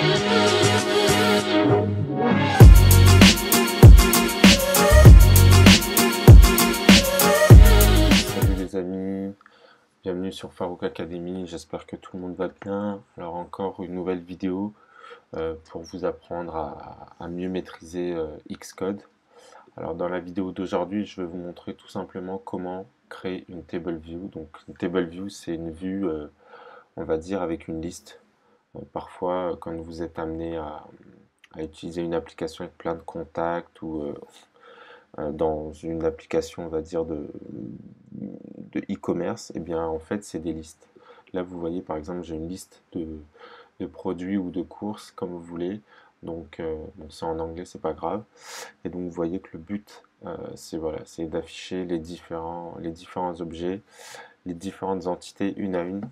Salut les amis, bienvenue sur Farouk Academy, j'espère que tout le monde va bien. Alors encore une nouvelle vidéo pour vous apprendre à mieux maîtriser Xcode. Alors dans la vidéo d'aujourd'hui, je vais vous montrer tout simplement comment créer une table view. Donc une table view, c'est une vue, on va dire, avec une liste. Parfois, quand vous êtes amené à utiliser une application avec plein de contacts ou dans une application, on va dire, de e-commerce, et bien en fait, c'est des listes. Là, vous voyez, par exemple, j'ai une liste de produits ou de courses, comme vous voulez. Donc, bon, c'est en anglais, c'est pas grave. Et donc, vous voyez que le but, c'est voilà, c'est d'afficher les différents objets, les différentes entités une à une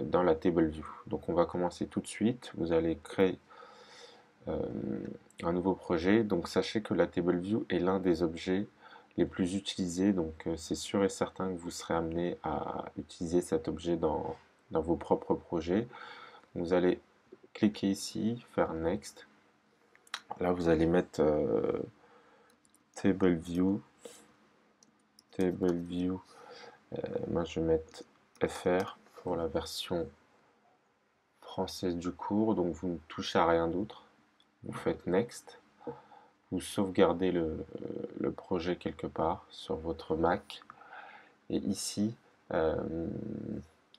dans la table view. Donc, on va commencer tout de suite. Vous allez créer euh, un nouveau projet. Donc sachez que la table view est l'un des objets les plus utilisés. Donc c'est sûr et certain que vous serez amené à utiliser cet objet dans vos propres projets. Vous allez cliquer ici, faire Next. Là vous allez mettre Table View. Table View. Moi je vais mettre FR pour la version française du cours. Donc vous ne touchez à rien d'autre. Vous faites Next. Vous sauvegardez le projet quelque part sur votre Mac. Et ici, donc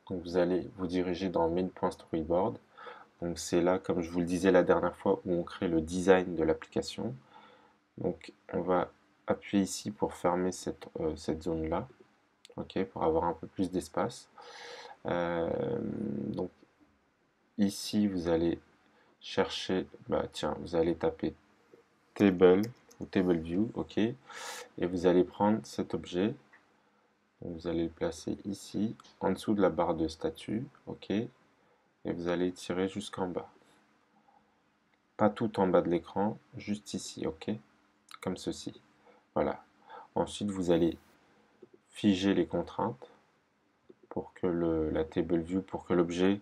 vous allez vous diriger dans main.storyboard. Donc c'est là, comme je vous le disais la dernière fois, où on crée le design de l'application. Donc on va appuyer ici pour fermer cette zone-là, ok, pour avoir un peu plus d'espace. Donc ici, vous allez chercher, bah tiens, vous allez taper table ou table view, ok, et vous allez prendre cet objet. Donc vous allez le placer ici, en dessous de la barre de statut, ok, et vous allez tirer jusqu'en bas. Pas tout en bas de l'écran, juste ici, ok, comme ceci. Voilà. Ensuite, vous allez figer les contraintes pour que la table view, pour que l'objet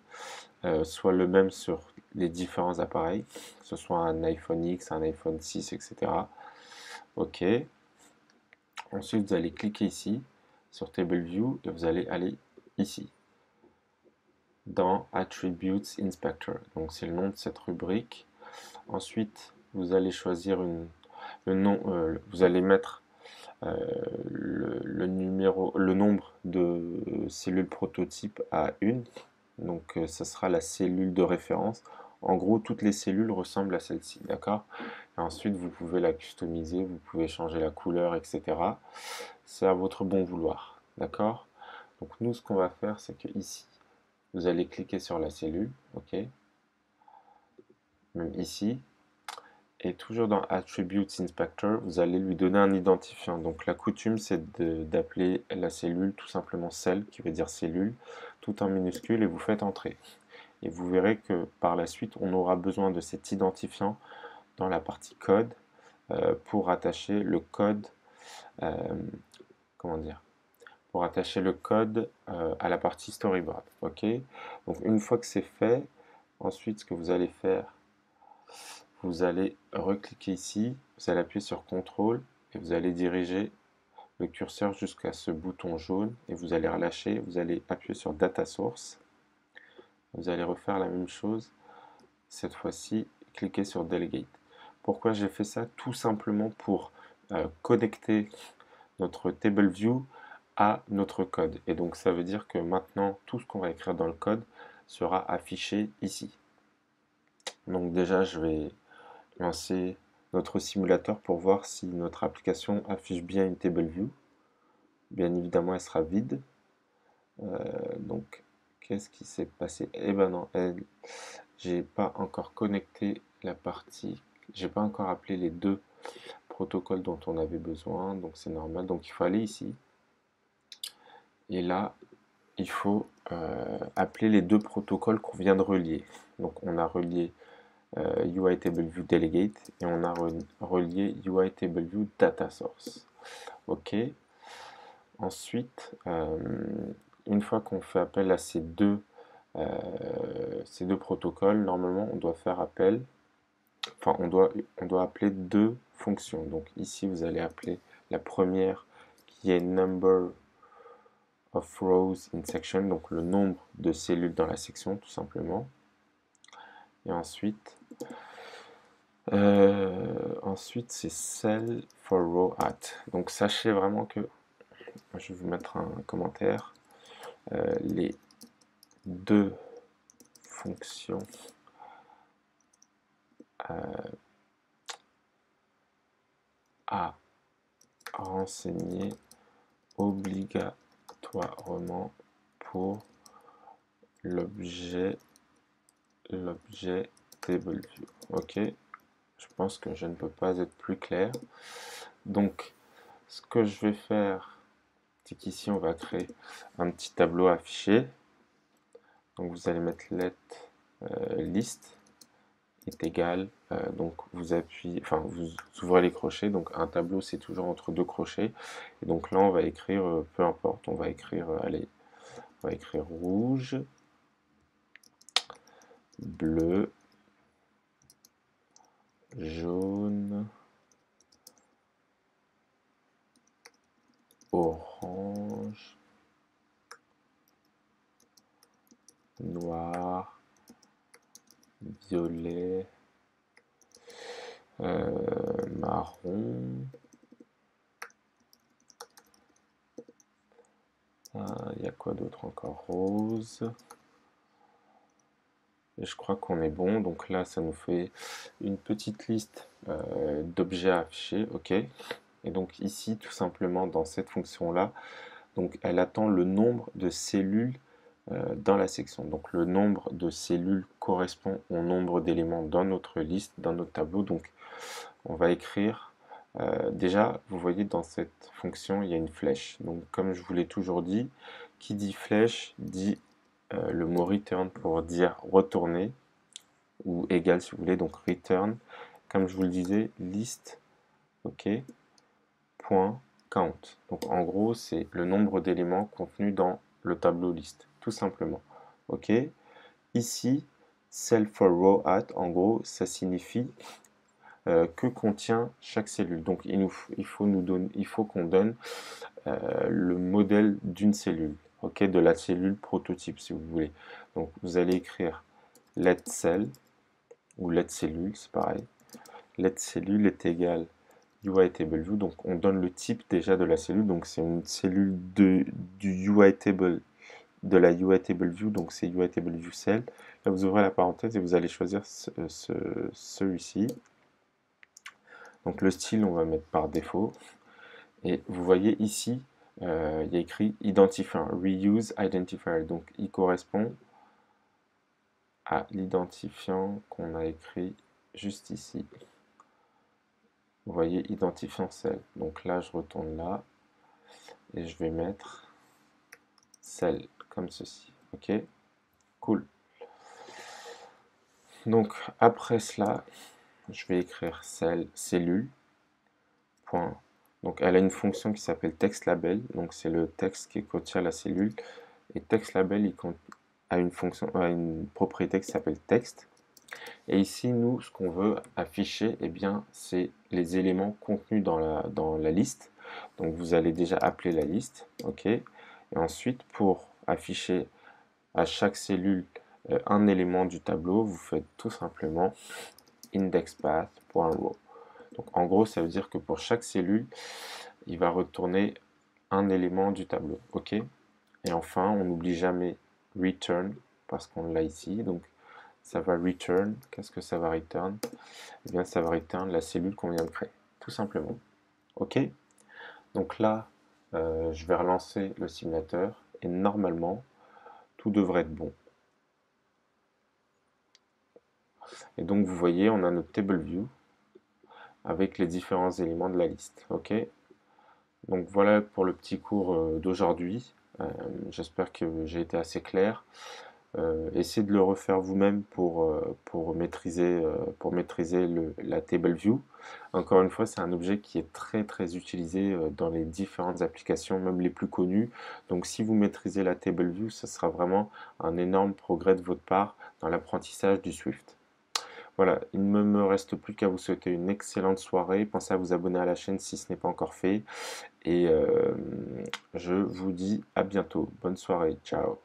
soit le même sur les différents appareils, que ce soit un iPhone X, un iPhone 6, etc. Ok. Ensuite, vous allez cliquer ici sur Table View et vous allez aller ici dans Attributes Inspector. Donc c'est le nom de cette rubrique. Ensuite, vous allez choisir le nom, vous allez mettre le nombre de cellules prototypes à 1. Donc ça sera la cellule de référence. En gros, toutes les cellules ressemblent à celle-ci, d'accord? Et ensuite, vous pouvez la customiser, vous pouvez changer la couleur, etc. C'est à votre bon vouloir, d'accord? Donc nous, ce qu'on va faire, c'est que ici, vous allez cliquer sur la cellule, ok? Même ici. Et toujours dans Attributes Inspector, vous allez lui donner un identifiant. Donc la coutume, c'est d'appeler la cellule tout simplement cell, qui veut dire cellule, tout en minuscule, et vous faites entrer. Et vous verrez que par la suite, on aura besoin de cet identifiant dans la partie code pour attacher le code, euh, comment dire, pour attacher le code à la partie storyboard. Ok. Donc une fois que c'est fait, ensuite ce que vous allez faire, vous allez recliquer ici, vous allez appuyer sur CTRL et vous allez diriger le curseur jusqu'à ce bouton jaune et vous allez relâcher, vous allez appuyer sur Data Source. Vous allez refaire la même chose, cette fois-ci, cliquez sur Delegate. Pourquoi j'ai fait ça? Tout simplement pour connecter notre Table View à notre code. Et donc ça veut dire que maintenant, tout ce qu'on va écrire dans le code sera affiché ici. Donc déjà, je vais lancer notre simulateur pour voir si notre application affiche bien une table view. Bien évidemment, elle sera vide. Donc, qu'est-ce qui s'est passé? Eh ben non, j'ai pas encore connecté la partie, j'ai pas encore appelé les deux protocoles dont on avait besoin, donc c'est normal. Donc il faut aller ici. Et là, il faut appeler les deux protocoles qu'on vient de relier. Donc on a relié UI Table View Delegate et on a relié UI Table View Data Source. Ok. Ensuite, une fois qu'on fait appel à ces deux ces deux protocoles, normalement, on doit faire appel, enfin, on doit appeler deux fonctions. Donc ici, vous allez appeler la première qui est number of rows in section, donc le nombre de cellules dans la section, tout simplement. Et ensuite c'est cell for row at. Donc sachez vraiment que, je vais vous mettre un commentaire, les deux fonctions à renseigner obligatoirement pour l'objet TableView. Ok, je pense que je ne peux pas être plus clair. Donc, ce que je vais faire, c'est qu'ici, on va créer un petit tableau affiché. Donc, vous allez mettre let list est égal, donc vous appuyez, enfin, vous ouvrez les crochets. Donc, un tableau, c'est toujours entre deux crochets. Et donc là, on va écrire, peu importe, on va écrire, allez, on va écrire rouge, bleu, jaune, orange, noir, violet, marron. Il y a quoi d'autre encore? Rose. Et je crois qu'on est bon. Donc là, ça nous fait une petite liste d'objets à afficher. OK. Et donc ici, tout simplement, dans cette fonction-là, donc elle attend le nombre de cellules dans la section. Donc le nombre de cellules correspond au nombre d'éléments dans notre liste, dans notre tableau. Donc on va écrire, déjà vous voyez dans cette fonction il y a une flèche. Donc comme je vous l'ai toujours dit, qui dit flèche dit le mot return pour dire retourner, ou égal si vous voulez, donc return, comme je vous le disais, list, ok, point count. Donc en gros c'est le nombre d'éléments contenus dans le tableau liste, tout simplement. Ok. Ici, cell for row at, en gros, ça signifie que contient chaque cellule. Donc il faut qu'on donne le modèle d'une cellule, ok, de la cellule prototype si vous voulez. Donc vous allez écrire let cell ou let cellule, c'est pareil. Let cellule est égal UI table view, donc on donne le type déjà de la cellule. Donc c'est une cellule du UI table, de la UI table view, donc c'est UI table view cell. Là vous ouvrez la parenthèse et vous allez choisir celui-ci. Donc le style on va mettre par défaut. Et vous voyez ici, il y a écrit identifier, reuse identifier. Donc il correspond à l'identifiant qu'on a écrit juste ici. Vous voyez identifiant cell. Donc là je retourne là et je vais mettre cell comme ceci. Ok, cool. Donc après cela, je vais écrire cellule. Point. Donc elle a une fonction qui s'appelle textLabel. Donc c'est le texte qui contient la cellule. Et textLabel a une propriété qui s'appelle texte. Et ici, nous, ce qu'on veut afficher, eh bien, c'est les éléments contenus dans la liste. Donc vous allez déjà appeler la liste, ok. Et ensuite, pour afficher à chaque cellule un élément du tableau, vous faites tout simplement indexPath.row. Donc en gros, ça veut dire que pour chaque cellule, il va retourner un élément du tableau, ok. Et enfin, on n'oublie jamais return parce qu'on l'a ici. Donc ça va return. Qu'est-ce que ça va return? Eh bien, ça va return la cellule qu'on vient de créer, tout simplement. Ok. Donc là, je vais relancer le simulateur et normalement, tout devrait être bon. Et donc, vous voyez, on a notre table view avec les différents éléments de la liste. Ok. Donc voilà pour le petit cours d'aujourd'hui. J'espère que j'ai été assez clair. Essayez de le refaire vous-même pour maîtriser la table view. Encore une fois, c'est un objet qui est très très utilisé dans les différentes applications, même les plus connues. Donc si vous maîtrisez la table view, ça sera vraiment un énorme progrès de votre part dans l'apprentissage du Swift. Voilà, il ne me reste plus qu'à vous souhaiter une excellente soirée. Pensez à vous abonner à la chaîne si ce n'est pas encore fait. Et je vous dis à bientôt. Bonne soirée. Ciao.